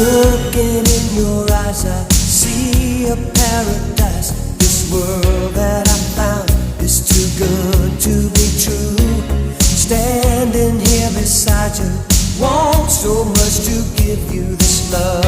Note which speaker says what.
Speaker 1: Looking in your eyes, I see a paradise. This world that I found is too good to be true. Standing here beside you, want so much to give you this love.